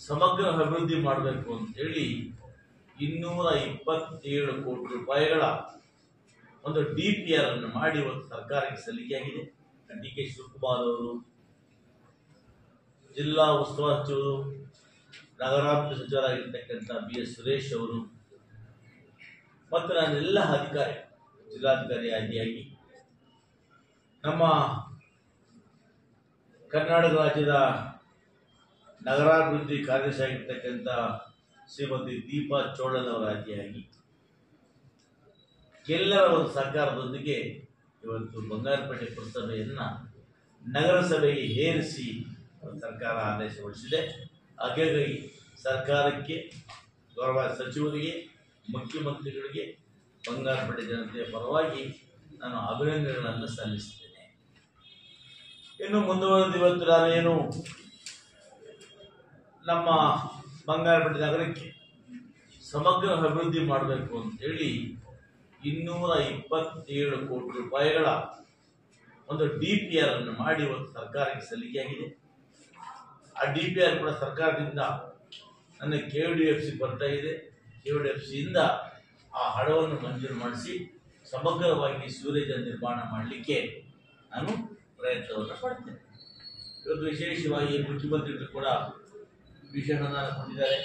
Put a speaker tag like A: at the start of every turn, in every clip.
A: ಸಮಗ್ರ ಅಭಿವೃದ್ಧಿ ಮಾಡಬೇಕು ಅಂತೇಳಿ 227 ಕೋಟಿ ರೂಪಾಯಿಗಳ ಒಂದು DPR ಅನ್ನು ಮಾಡಿ ಒಂದು ಸರ್ಕಾರಕ್ಕೆ ಸಲ್ಲಿಕೆಯಾಗಿದೆ. ಡಿ ಕೆ ಶಿವಕುಮಾರ್ ಅವರು, ಜಿಲ್ಲಾ ಉಸ್ತುವಾರಿ ಸಚಿವರು, ನಗರಾಭಿವೃದ್ಧಿ ಸಚಿವರಾಗಿರ್ತಕ್ಕಂಥ BS ಸುರೇಶ್ ಅವರು ಮತ್ತು ನಾನೆಲ್ಲ ಅಧಿಕಾರಿ, ಜಿಲ್ಲಾಧಿಕಾರಿ ಆದಿಯಾಗಿ ನಮ್ಮ ಕರ್ನಾಟಕ ರಾಜ್ಯದ ನಗರಾಭಿವೃದ್ಧಿ ಕಾರ್ಯದರ್ಶಿ ಆಗಿರ್ತಕ್ಕಂಥ ಶ್ರೀಮತಿ ದೀಪಾ ಚೋಳನವರ ಆದಿಯಾಗಿ ಎಲ್ಲರ ಒಂದು ಸಹಕಾರದೊಂದಿಗೆ ಇವತ್ತು ಬಂಗಾರಪೇಟೆ ಪುರಸಭೆಯನ್ನು ನಗರಸಭೆಗೆ ಏರಿಸಿ ಸರ್ಕಾರ ಆದೇಶ ಹೊರಡಿಸಿದೆ. ಹಾಗಾಗಿ ಸರ್ಕಾರಕ್ಕೆ, ಗೌರವ ಸಚಿವರಿಗೆ, ಮುಖ್ಯಮಂತ್ರಿಗಳಿಗೆ ಬಂಗಾರಪೇಟೆ ಜನತೆಯ ಪರವಾಗಿ ನಾನು ಅಭಿನಂದನೆಗಳನ್ನು ಸಲ್ಲಿಸುತ್ತೇನೆ. ಇನ್ನು ಮುಂದುವರೆದ ಇವತ್ತು ನಾನೇನು ನಮ್ಮ ಬಂಗಾರಪೇಟೆ ನಗರಕ್ಕೆ ಸಮಗ್ರ ಅಭಿವೃದ್ಧಿ ಮಾಡಬೇಕು ಅಂತೇಳಿ 227 ಕೋಟಿ ರೂಪಾಯಿಗಳ ಒಂದು DPR ಅನ್ನು ಮಾಡಿ ಒಂದು ಸರ್ಕಾರಕ್ಕೆ ಸಲ್ಲಿಕೆಯಾಗಿದೆ. ಆ DPR ಕೂಡ ಸರ್ಕಾರದಿಂದ ನನ್ನ KODFC ಬರ್ತಾ ಇದೆ. KODFCಯಿಂದ ಆ ಹಣವನ್ನು ಮಂಜೂರು ಮಾಡಿಸಿ ಸಮಗ್ರವಾಗಿ ಸೂರ್ಯಜ ನಿರ್ಮಾಣ ಮಾಡಲಿಕ್ಕೆ ನಾನು ಪ್ರಯತ್ನವನ್ನು ಪಡ್ತೇನೆ. ಇವತ್ತು ವಿಶೇಷವಾಗಿ ಮುಖ್ಯಮಂತ್ರಿಗಳು ಕೂಡ ವಿಶೇಷ ಅನುದಾನ ಕೊಟ್ಟಿದ್ದಾರೆ.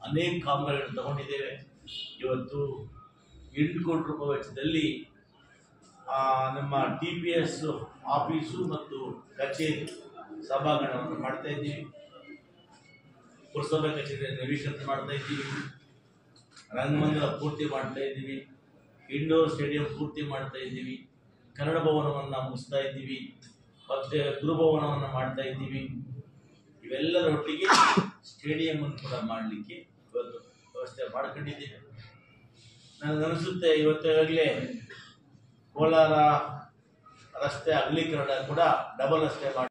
A: ಅನೇಕ ಕಾಮಗಾರಿಗಳನ್ನು ತಗೊಂಡಿದ್ದೇವೆ. ಇವತ್ತು 8 ಕೋಟಿ ರೂಪಾಯಿ ವೆಚ್ಚದಲ್ಲಿ ನಮ್ಮ TPS ಆಫೀಸು ಮತ್ತು ಕಚೇರಿ ಸಭಾಂಗಣವನ್ನು ಮಾಡ್ತಾ ಇದ್ದೀವಿ. ಪುರಸಭೆ ಕಚೇರಿ ನವೀಕರಣ ಮಾಡ್ತಾ ಇದ್ದೀವಿ. ರಂಗಮಂದಿರ ಪೂರ್ತಿ ಮಾಡ್ತಾ ಇದ್ದೀವಿ. ಇಂಡೋರ್ ಸ್ಟೇಡಿಯಂ ಪೂರ್ತಿ ಮಾಡ್ತಾ ಇದ್ದೀವಿ. ಕನ್ನಡ ಭವನವನ್ನು ಮುಗಿಸ್ತಾ ಇದ್ದೀವಿ. ಮತ್ತು ಗುರುಭವನವನ್ನು ಮಾಡ್ತಾ ಇದ್ದೀವಿ. ಇವೆಲ್ಲರೊಟ್ಟಿಗೆ ಸ್ಟೇಡಿಯಂ ಕೂಡ ಮಾಡಲಿಕ್ಕೆ ಇವತ್ತು ವ್ಯವಸ್ಥೆ ಮಾಡ್ಕೊಂಡಿದ್ದೇವೆ. ನನಗನ್ನಿಸುತ್ತೆ ಇವತ್ತಾಗಲೇ ಕೋಲಾರ ರಸ್ತೆ ಅಗಲೀಕರಣ ಕೂಡ ಡಬಲ್ ರಸ್ತೆ ಮಾಡಿ